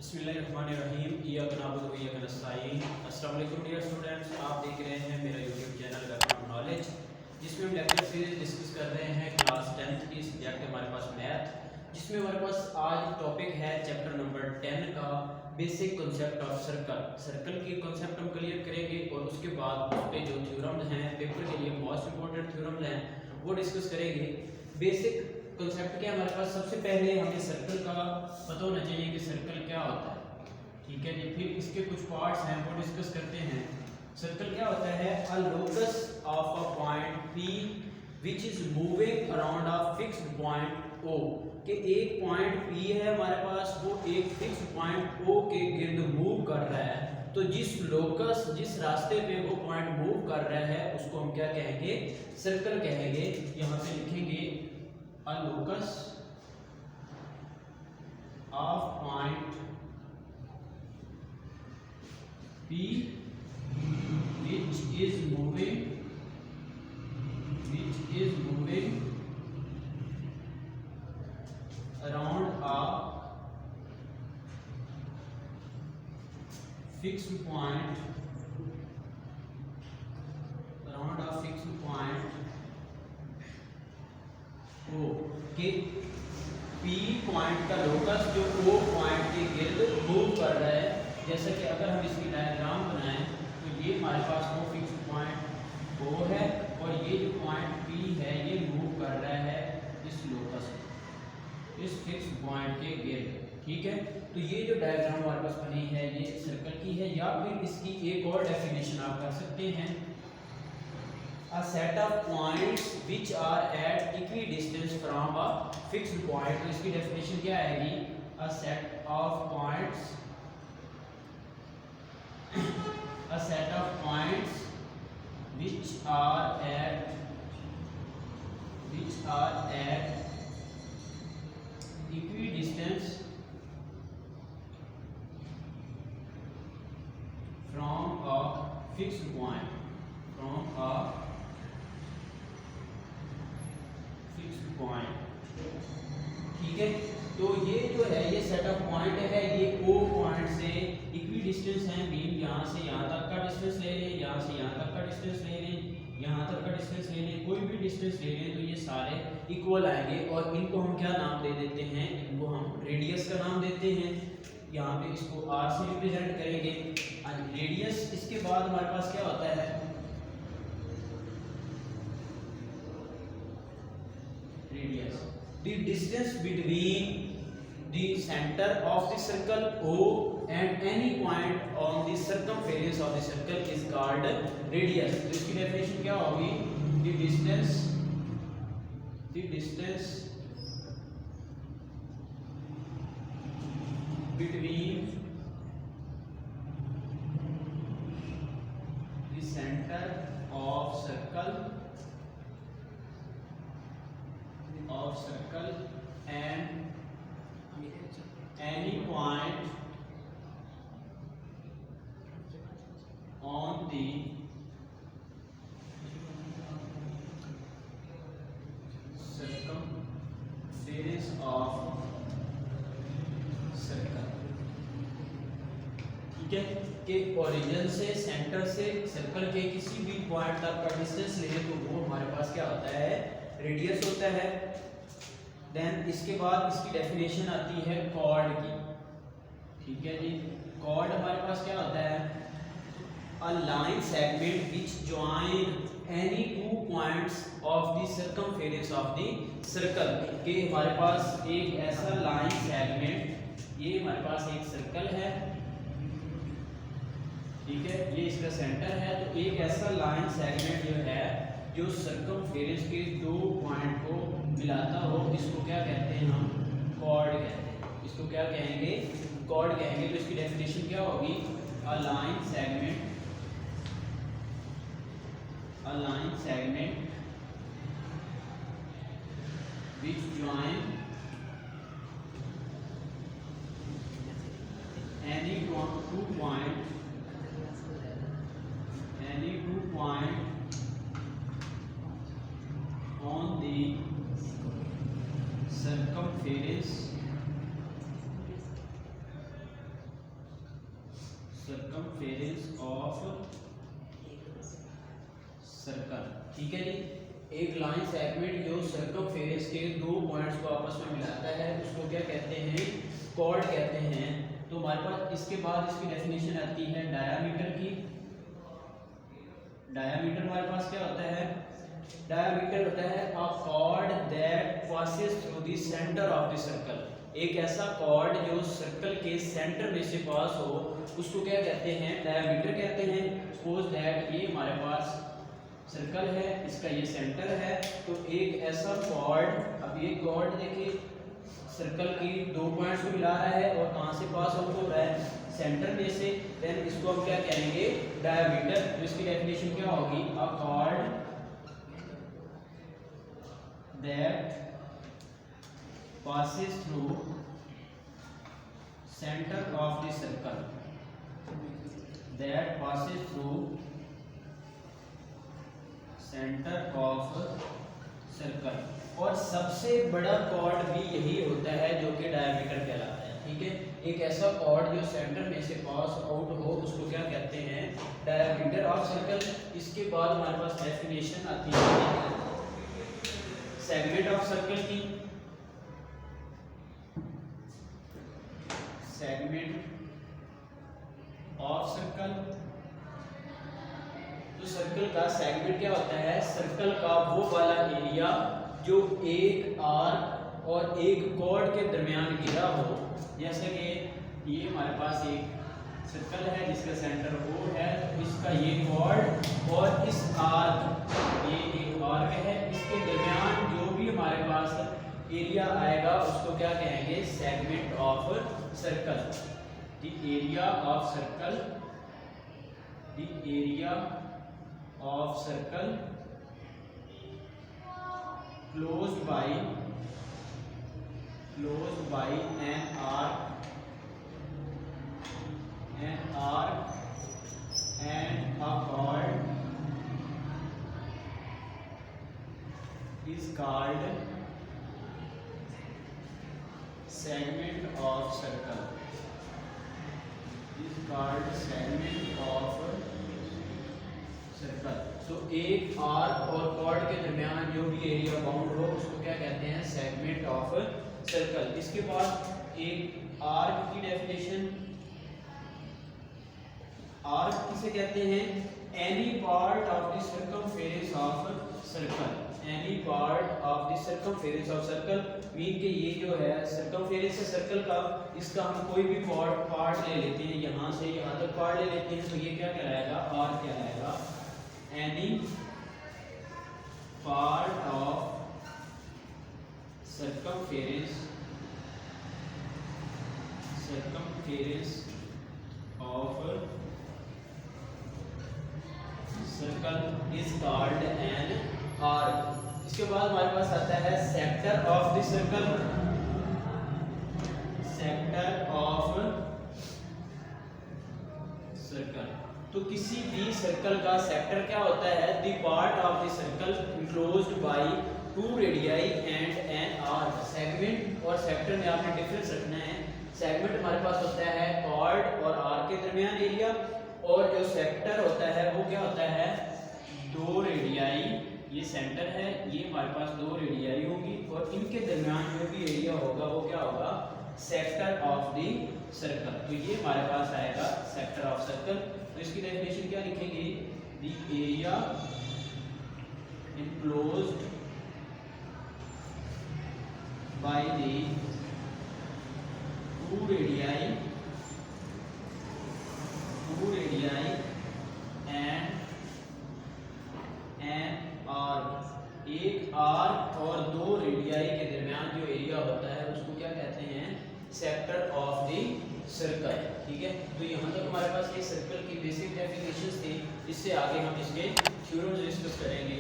बिस्मिल्लाहिर्रहमानिर्रहीम। इय्याक नअबुदु व इय्याक नस्तईन। अस्सलाम वालेकुम डियर स्टूडेंट्स, आप देख रहे हैं मेरा YouTube channel learn from knowledge, जिसमें हम लेक्चर सीरीज डिस्कस कर रहे हैं क्लास 10th की। सब्जेक्ट है हमारे पास मैथ, जिसमें हमारे पास आज टॉपिक है चैप्टर नंबर 10 का basic concept of circle. Circle के कॉन्सेप्ट हम क्लियर करेंगे और उसके बाद उस पे जो थ्योरम्स हैं, पेपर के लिए मोस्ट इंपॉर्टेंट थ्योरम्स हैं, वो डिस्कस करेंगे। बेसिक कॉन्सेप्ट क्या हमारे पास, सबसे पहले हमें सर्कल का पता होना चाहिए कि सर्कल क्या होता है, ठीक है जी। फिर इसके कुछ पार्ट्स हैं वो डिस्कस करते हैं। सर्कल क्या होता है? अ locus of a point P which is moving around a fixed point O, कि एक पॉइंट P है हमारे पास, वो एक फिक्स्ड पॉइंट O के गिर्द मूव कर रहा है। तो जिस लोकस, जिस रास्ते पे वो पॉइंट मूव कर रहा है, उसको हम क्या कहेंगे? सर्कल कहेंगे। यहाँ पे लिखेंगे a locus of point P which is moving around a fixed point O, के P पॉइंट का लोकस जो O पॉइंट के गिर्द मूव कर रहा है। जैसे कि अगर हम इसकी डायग्राम बनाएं तो ये हमारे पास वो फिक्स पॉइंट O है और ये जो पॉइंट P है ये मूव कर रहा है इस लोकस, इस फिक्स पॉइंट के गिर्द, ठीक है। तो ये जो डायग्राम हमारे पास बनी है ये सर्कल की है, या फिर इसकी एक और डेफिनेशन आप कर सकते हैं, a set of points which are at equidistance from a fixed point। तो इसकी डेफिनेशन क्या आएगी? a set of points which are at equidistance from a fixed point, ठीक है। तो ये जो है ये सेट ऑफ पॉइंट है, ये O पॉइंट से इक्वी डिस्टेंस है, मीन यहाँ से यहाँ तक का डिस्टेंस ले लें, यहाँ से यहाँ तक का डिस्टेंस ले लें, यहाँ तक का डिस्टेंस ले लें, कोई भी डिस्टेंस ले लें, तो ये सारे इक्वल आएंगे। और इनको हम क्या नाम दे देते हैं? इनको हम रेडियस का नाम देते हैं। यहाँ पे इसको R से रिप्रेजेंट करेंगे रेडियस। इसके बाद हमारे पास क्या होता है? Radius, the distance between the center of the circle O and any point on the circumference of the circle is called radius। तो इसकी डेफिनेशन क्या होगी? the distance between the center of circle and any point on the circumference of circle, ठीक है। कि origin से, centre से circle के किसी भी पॉइंट तक का डिस्टेंस ले तो वो हमारे पास क्या होता है? रेडियस होता है। देन इसके बाद इसकी डेफिनेशन आती है कॉर्ड की, ठीक है जी। कॉर्ड हमारे पास क्या होता है? A line segment which join any two points of the circumference of the circle. के हमारे पास एक ऐसा लाइन सेगमेंट, ये हमारे पास एक सर्कल है, ठीक है, ये इसका सेंटर है। तो एक ऐसा लाइन सेगमेंट जो है जो सर्कमफेरेंस के दो पॉइंट को मिलाता हो, इसको क्या कहते हैं? हम कॉर्ड कहते हैं। इसको क्या कहेंगे? कॉर्ड कहेंगे। तो इसकी डेफिनेशन क्या होगी? A line segment which join any two point on the circumference circumference of circle. ठीक है जी, एक लाइन सेगमेंट जो सर्कमफेरेंस के दो पॉइंट्स को आपस में मिलाता है उसको क्या कहते हैं, कॉर्ड कहते हैं। तो हमारे पास इसके बाद इसकी डेफिनेशन आती है डायामीटर की। डायामीटर हमारे पास क्या होता है, डायामीटर होता है अ cord that passes through the centre of the circle. एक ऐसा कॉर्ड जो सर्कल के सेंटर में से पास हो उसको क्या कहते हैं, डायामीटर कहते हैं। सपोज दैट ये हमारे पास सर्कल है, इसका ये सेंटर है, तो एक ऐसा कॉर्ड, अब ये कॉर्ड देखिए सर्कल की दो पॉइंट्स को मिला रहा है और कहां से पास आउट हो रहा है, सेंटर में से। देन इसको हम क्या कहेंगे, डायामीटर। तो इसकी डेफिनेशन क्या होगी, अ cord that passes through center of the circle, that passes through center of circle। और सबसे बड़ा कॉर्ड भी यही होता है जो कि डायमीटर कहलाता है। ठीक है, एक ऐसा कॉर्ड जो सेंटर में से पास आउट हो उसको क्या कहते हैं, डायमीटर ऑफ सर्कल। इसके बाद हमारे पास डेफिनेशन आती है सेगमेंट ऑफ सर्कल की। सेगमेंट ऑफ सर्कल, तो सर्कल का सेगमेंट क्या होता है, सर्कल का वो वाला एरिया जो एक आर्क और एक कॉर्ड के दरमियान घिरा हो। जैसे कि ये हमारे पास एक सर्कल है जिसका सेंटर O है, इसका ये कॉर्ड और इस आर्क, ये एक आर्क है, इसके दरमियान जो भी हमारे पास एरिया आएगा उसको क्या कहेंगे, segment of circle. The area of circle, the area of circle closed by an arc and a chord is called segment of circle, is called segment of circle. तो एक आर्क और कॉर्ड के दरमियान जो भी एरिया बाउंड हो उसको क्या कहते हैं, सेगमेंट ऑफ सर्कल। इसके बाद एक आर्क की डेफिनेशन, आर्क किसे कहते हैं, any part of the circumference of circle, any part of the circumference of circle. Mean के ये जो है सर्कमफेरेंस है सर्कल का, इसका हम कोई भी पार्ट ले लेते हैं, यहाँ से यहाँ तक पार्ट ले लेते हैं, तो ये क्या कहलाएगा, आर्क कहलाएगा। Any part of circumference of circle is called an arc। इसके बाद हमारे पास आता है sector of the circle, sector of circle. तो किसी भी सर्कल का सेक्टर क्या होता है, the part of the circle enclosed by two radii and an arc. Segment और सेक्टर में आपने डिफरेंस रखना है। सेगमेंट हमारे पास होता है कॉर्ड और आर्क के दरमियान एरिया, और जो सेक्टर होता है वो क्या होता है, दो रेडियाई, ये सेंटर है, ये हमारे पास दो रेडियाई होगी और इनके दरमियान जो भी एरिया होगा वो क्या होगा, सेक्टर ऑफ द सर्कल। तो ये हमारे पास आएगा सेक्टर ऑफ सर्कल। तो इसकी डेफिनेशन क्या लिखेंगे, the area enclosed by the two radii and an arc। एक आर्क और दो रेडियाई के दरमियान जो एरिया होता है उसको क्या कहते हैं, सेक्टर ऑफ द सर्कल। ठीक है, तो यहाँ तक हमारे पास ये सर्कल की बेसिक डेफिनेशंस थी। इससे आगे हम इसके थ्योरम्स डिस्कस करेंगे।